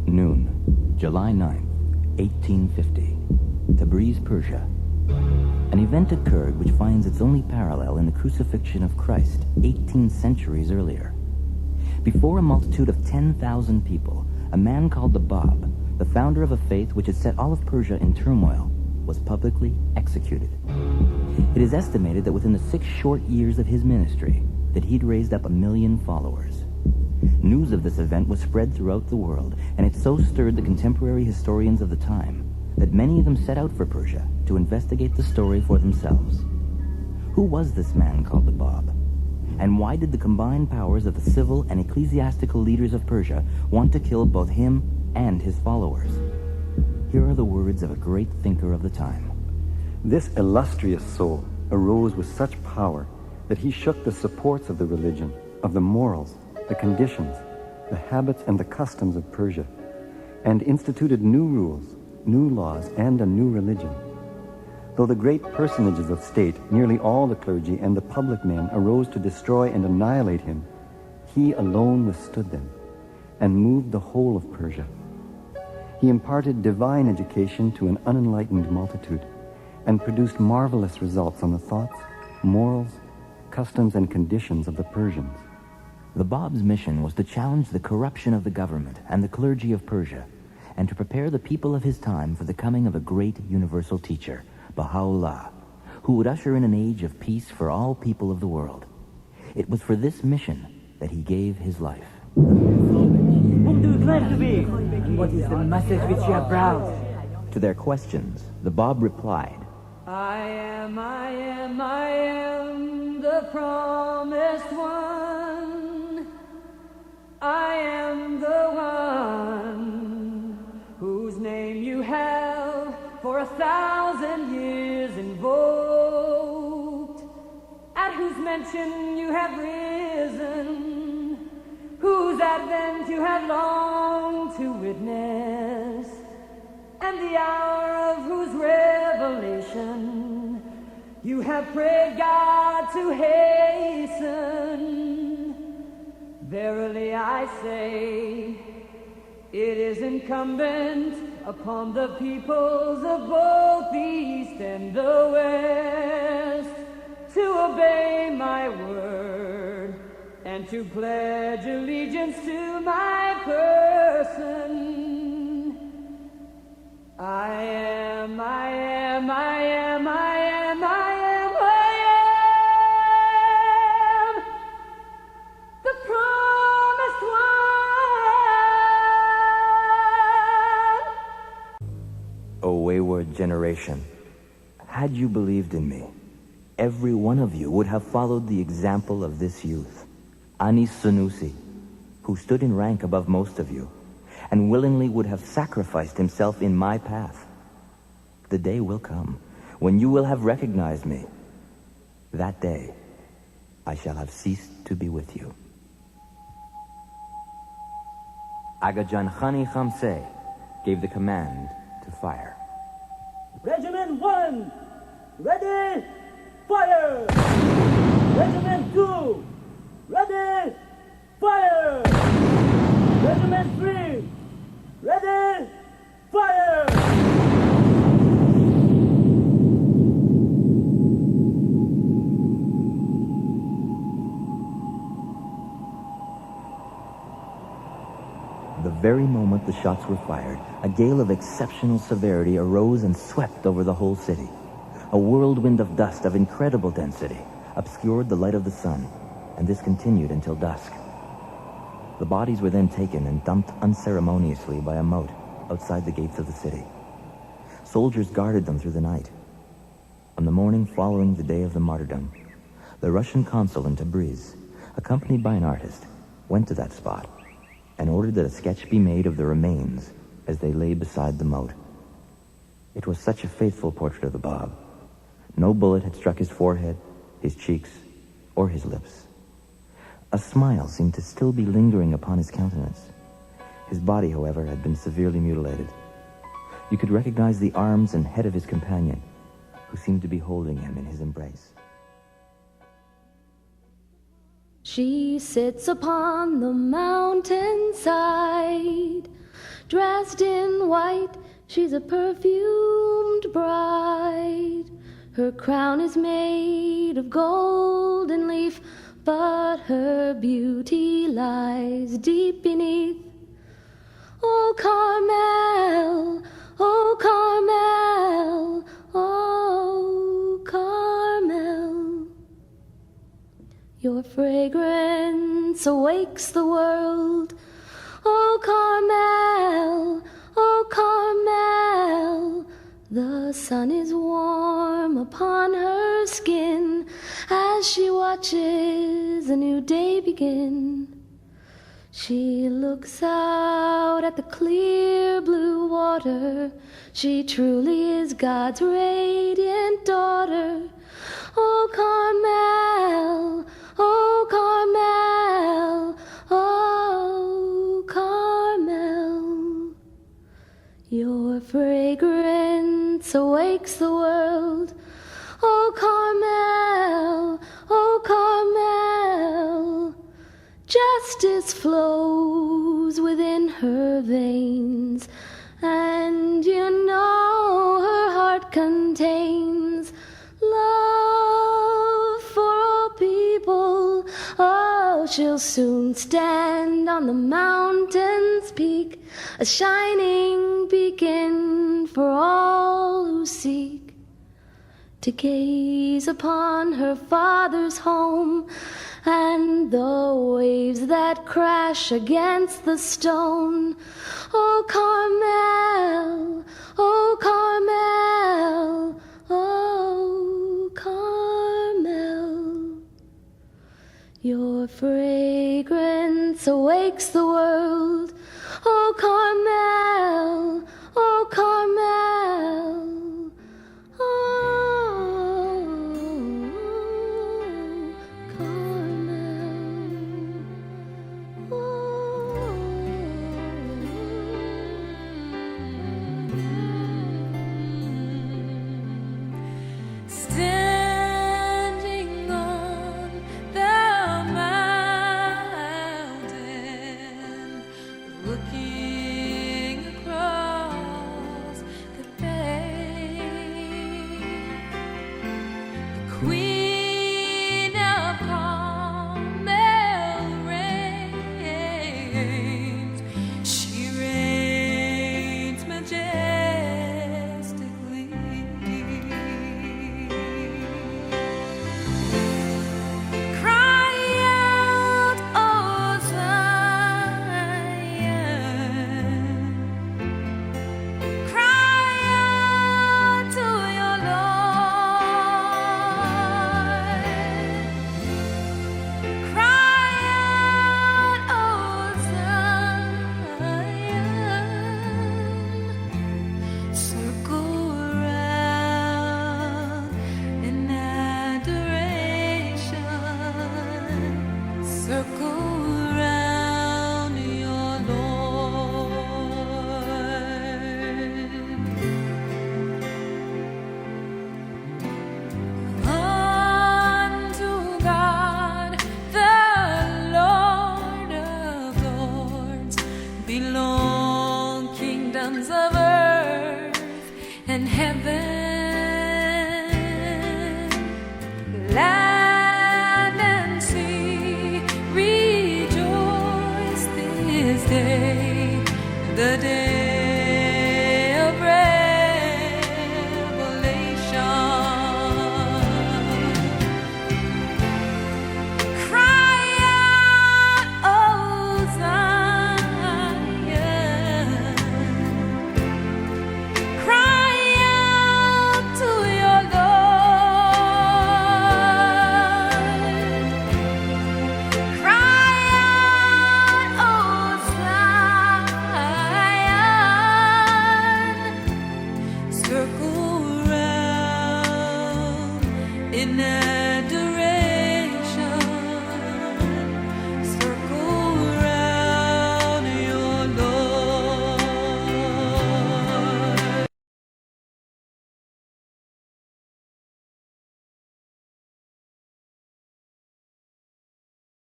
Noon, July 9th, 1850. Tabriz, Persia. An event occurred which finds its only parallel in the crucifixion of Christ 18 centuries earlier. Before a multitude of 10,000 people, a man called the Bab, the founder of a faith which had set all of Persia in turmoil, was publicly executed. It is estimated that within the 6 short years of his ministry, that he'd raised up 1 million followers. News of this event was spread throughout the world, and it so stirred the contemporary historians of the time that many of them set out for Persia to investigate the story for themselves. Who was this man called the Bab? And why did the combined powers of the civil and ecclesiastical leaders of Persia want to kill both him and his followers? Here are the words of a great thinker of the time. This illustrious soul arose with such power that he shook the supports of the religion, of the morals, the conditions, the habits, and the customs of Persia, and instituted new rules, new laws, and a new religion. Though the great personages of state, nearly all the clergy and the public men, arose to destroy and annihilate him, he alone withstood them and moved the whole of Persia. He imparted divine education to an unenlightened multitude and produced marvelous results on the thoughts, morals, customs, and conditions of the Persians. The Bab's mission was to challenge the corruption of the government and the clergy of Persia, and to prepare the people of his time for the coming of a great universal teacher, Baha'u'llah, who would usher in an age of peace for all people of the world. It was for this mission that he gave his life. Whom do you claim to be? And what is the message which you have brought? To their questions, the Bab replied, I am the promised one. I am the one whose name you have for 1,000 years invoked, at whose mention you have risen, whose advent you have longed to witness, and the hour of whose revelation you have prayed God to hasten. Verily I say, it is incumbent upon the peoples of both the East and the West to obey my word and to pledge allegiance to my person. I am the promised one. O wayward generation, had you believed in me, every one of you would have followed the example of this youth, Anis Sanusi, who stood in rank above most of you, and willingly would have sacrificed himself in my path. The day will come when you will have recognized me. That day, I shall have ceased to be with you. Aga Jan Khani Khamse gave the command to fire. Regiment 1, ready, fire! Regiment 2, ready, fire! Regiment 3, ready, fire! The very moment the shots were fired, a gale of exceptional severity arose and swept over the whole city. A whirlwind of dust of incredible density obscured the light of the sun, and this continued until dusk. The bodies were then taken and dumped unceremoniously by a moat outside the gates of the city. Soldiers guarded them through the night. On the morning following the day of the martyrdom, the Russian consul in Tabriz, accompanied by an artist, went to that spot and ordered that a sketch be made of the remains as they lay beside the moat. It was such a faithful portrait of the Bab. No bullet had struck his forehead, his cheeks, or his lips. A smile seemed to still be lingering upon his countenance. His body, however, had been severely mutilated. You could recognize the arms and head of his companion, who seemed to be holding him in his embrace. She sits upon the mountainside, dressed in white, she's a perfumed bride. Her crown is made of golden leaf, but her beauty lies deep beneath. Oh, Carmel, oh, Carmel, oh, Carmel. Your fragrance awakes the world. Oh, Carmel, oh, Carmel. The sun is warm upon her skin as she watches a new day begin. She looks out at the clear blue water. She truly is God's radiant daughter. Oh, Carmel, oh, Carmel, oh, Carmel. Your fragrance awakes the world. Oh, Carmel, oh, Carmel. Justice flows within her veins, and you know her heart contains love for all people. Oh, she'll soon stand on the mountain's peak, a shining beacon for all who seek to gaze upon her Father's home, and the waves that crash against the stone. Oh, Carmel, oh, Carmel, oh, Carmel. Your fragrance awakes the world. Oh, Carmel, oh, Carmel, oh, Carmel, oh. Standing on the mountain, looking across the bay, the Queen of Carmel reigns. She reigns majestically. Cry out, O Zion. Cry out to your Lord. Cry out, O Zion. Circle round in adoration. Circle round your Lord. Unto God, the Lord of Lords, belong kingdoms of earth and heaven. Land and sea rejoice this day, the day